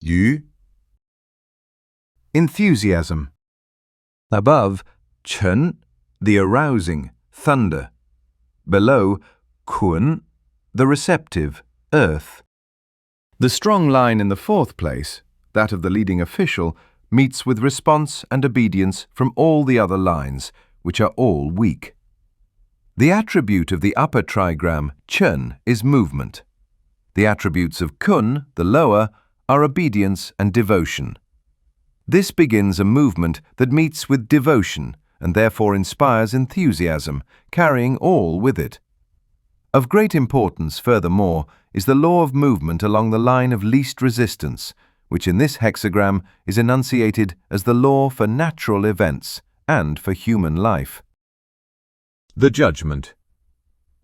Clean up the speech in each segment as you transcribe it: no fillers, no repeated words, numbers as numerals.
鱼 Enthusiasm. Above, Chen, the arousing, thunder. Below, Kun, the receptive, earth. The strong line in the fourth place, that of the leading official, meets with response and obedience from all the other lines, which are all weak. The attribute of the upper trigram, Chen, is movement. The attributes of Kun, the lower, are obedience and devotion. This begins a movement that meets with devotion and therefore inspires enthusiasm, carrying all with it. Of great importance, furthermore, is the law of movement along the line of least resistance, which in this hexagram is enunciated as the law for natural events and for human life. The judgment.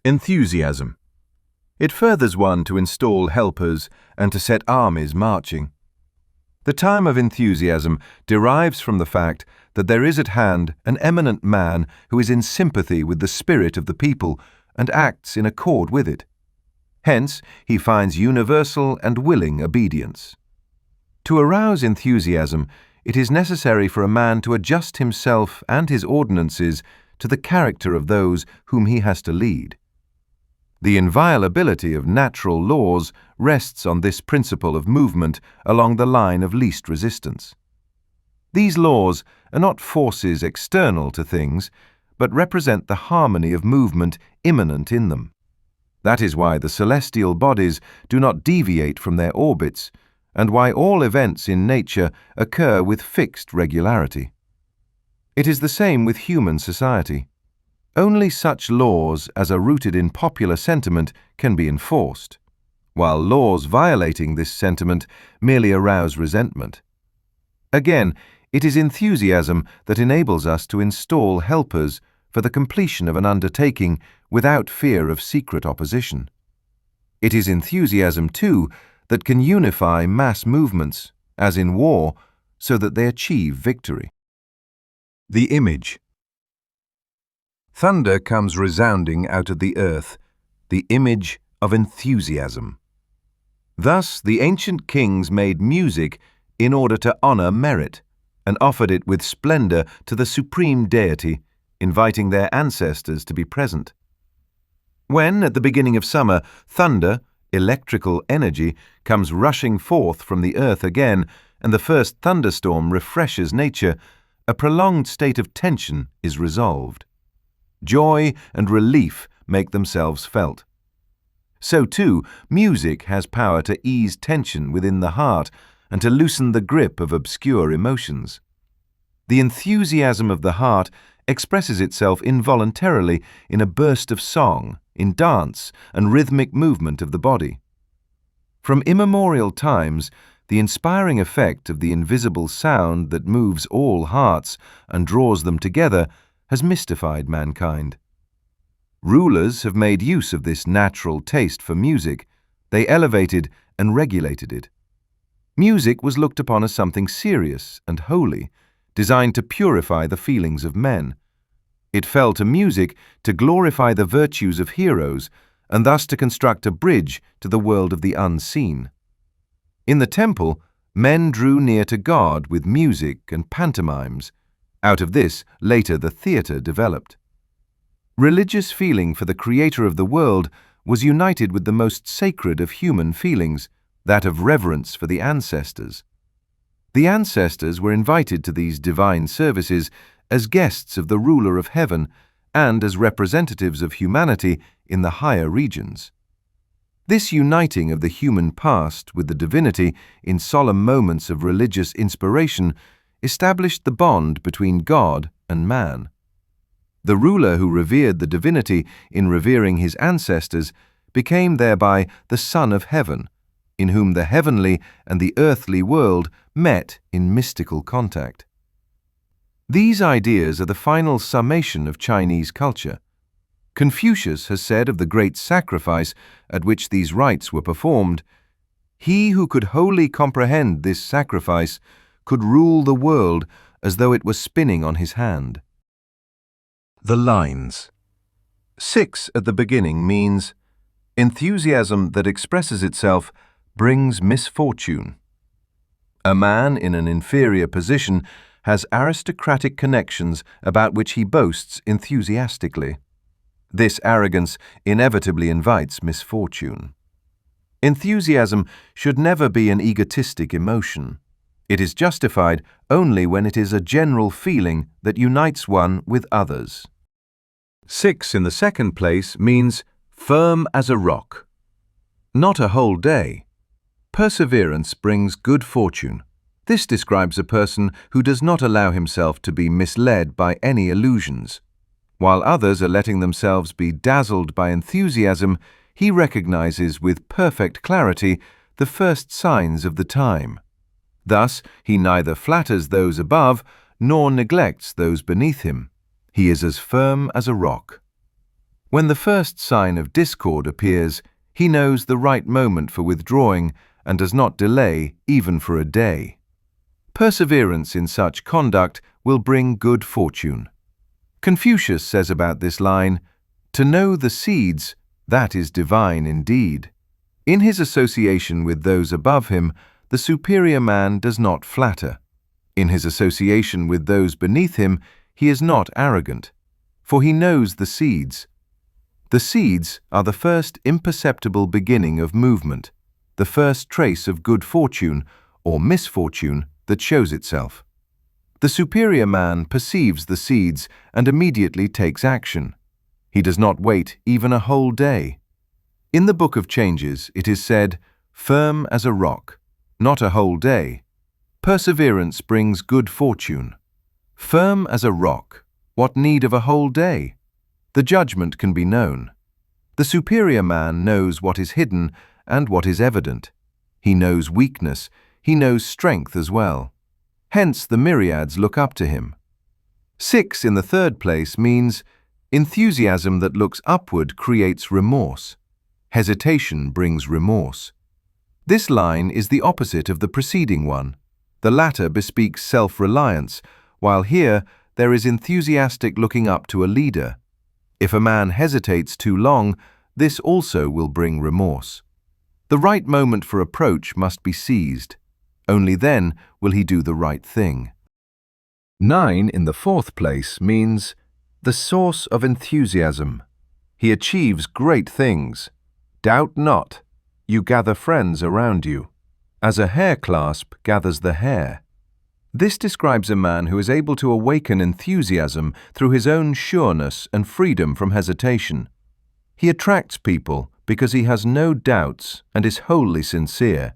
Enthusiasm. It furthers one to install helpers and to set armies marching. The time of enthusiasm derives from the fact that there is at hand an eminent man who is in sympathy with the spirit of the people and acts in accord with it. Hence, he finds universal and willing obedience. To arouse enthusiasm, it is necessary for a man to adjust himself and his ordinances to the character of those whom he has to lead. The inviolability of natural laws rests on this principle of movement along the line of least resistance. These laws are not forces external to things, but represent the harmony of movement immanent in them. That is why the celestial bodies do not deviate from their orbits, and why all events in nature occur with fixed regularity. It is the same with human society. Only such laws as are rooted in popular sentiment can be enforced, while laws violating this sentiment merely arouse resentment. Again, it is enthusiasm that enables us to install helpers for the completion of an undertaking without fear of secret opposition. It is enthusiasm, too, that can unify mass movements, as in war, so that they achieve victory. The image. Thunder comes resounding out of the earth, the image of enthusiasm. Thus the ancient kings made music in order to honor merit, and offered it with splendor to the supreme deity, inviting their ancestors to be present. When, at the beginning of summer, thunder, electrical energy, comes rushing forth from the earth again, and the first thunderstorm refreshes nature, a prolonged state of tension is resolved. Joy and relief make themselves felt. So, too, music has power to ease tension within the heart and to loosen the grip of obscure emotions. The enthusiasm of the heart expresses itself involuntarily in a burst of song, in dance and rhythmic movement of the body. From immemorial times, the inspiring effect of the invisible sound that moves all hearts and draws them together has mystified mankind. Rulers have made use of this natural taste for music. They elevated and regulated it. Music was looked upon as something serious and holy, designed to purify the feelings of men. It fell to music to glorify the virtues of heroes and thus to construct a bridge to the world of the unseen. In the temple, men drew near to God with music and pantomimes. Out of this, later the theatre developed. Religious feeling for the Creator of the world was united with the most sacred of human feelings, that of reverence for the ancestors. The ancestors were invited to these divine services as guests of the ruler of heaven and as representatives of humanity in the higher regions. This uniting of the human past with the divinity in solemn moments of religious inspiration established the bond between God and man. The ruler who revered the divinity in revering his ancestors became thereby the Son of Heaven, in whom the heavenly and the earthly world met in mystical contact. These ideas are the final summation of Chinese culture. Confucius has said of the great sacrifice at which these rites were performed, "He who could wholly comprehend this sacrifice could rule the world as though it were spinning on his hand." The lines. 6 at the beginning means enthusiasm that expresses itself brings misfortune. A man in an inferior position has aristocratic connections about which he boasts enthusiastically. This arrogance inevitably invites misfortune. Enthusiasm should never be an egotistic emotion. It is justified only when it is a general feeling that unites one with others. 6 in the second place means firm as a rock. Not a whole day. Perseverance brings good fortune. This describes a person who does not allow himself to be misled by any illusions. While others are letting themselves be dazzled by enthusiasm, he recognizes with perfect clarity the first signs of the time. Thus, he neither flatters those above nor neglects those beneath him. He is as firm as a rock. When the first sign of discord appears, he knows the right moment for withdrawing and does not delay even for a day. Perseverance in such conduct will bring good fortune. Confucius says about this line, "To know the seeds, that is divine indeed." In his association with those above him, the superior man does not flatter. In his association with those beneath him, he is not arrogant, for he knows the seeds. The seeds are the first imperceptible beginning of movement, the first trace of good fortune or misfortune that shows itself. The superior man perceives the seeds and immediately takes action. He does not wait even a whole day. In the Book of Changes, it is said, "Firm as a rock, not a whole day. Perseverance brings good fortune." Firm as a rock, what need of a whole day? The judgment can be known. The superior man knows what is hidden and what is evident. He knows weakness, he knows strength as well. Hence the myriads look up to him. 6 in the third place means enthusiasm that looks upward creates remorse. Hesitation brings remorse. This line is the opposite of the preceding one. The latter bespeaks self-reliance, while here there is enthusiastic looking up to a leader. If a man hesitates too long, this also will bring remorse. The right moment for approach must be seized. Only then will he do the right thing. 9 in the fourth place means the source of enthusiasm. He achieves great things. Doubt not, you gather friends around you, as a hair clasp gathers the hair. This describes a man who is able to awaken enthusiasm through his own sureness and freedom from hesitation. He attracts people because he has no doubts and is wholly sincere.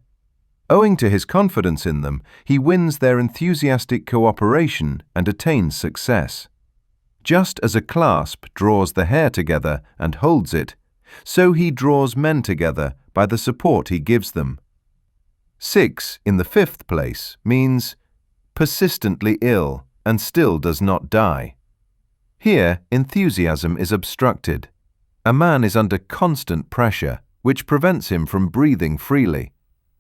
Owing to his confidence in them, he wins their enthusiastic cooperation and attains success. Just as a clasp draws the hair together and holds it, so he draws men together by the support he gives them. 6 in the fifth place means persistently ill and still does not die. Here, enthusiasm is obstructed. A man is under constant pressure, which prevents him from breathing freely.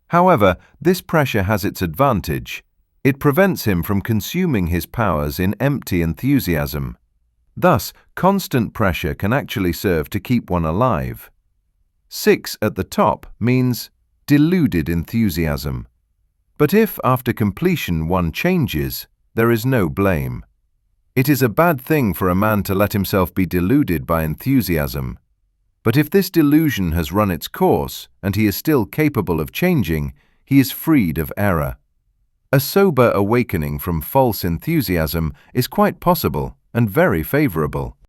However, this pressure has its advantage. It prevents him from consuming his powers in empty enthusiasm. Thus, constant pressure can actually serve to keep one alive. 6 at the top means deluded enthusiasm. But if after completion one changes, there is no blame. It is a bad thing for a man to let himself be deluded by enthusiasm. But if this delusion has run its course and he is still capable of changing, he is freed of error. A sober awakening from false enthusiasm is quite possible and very favorable.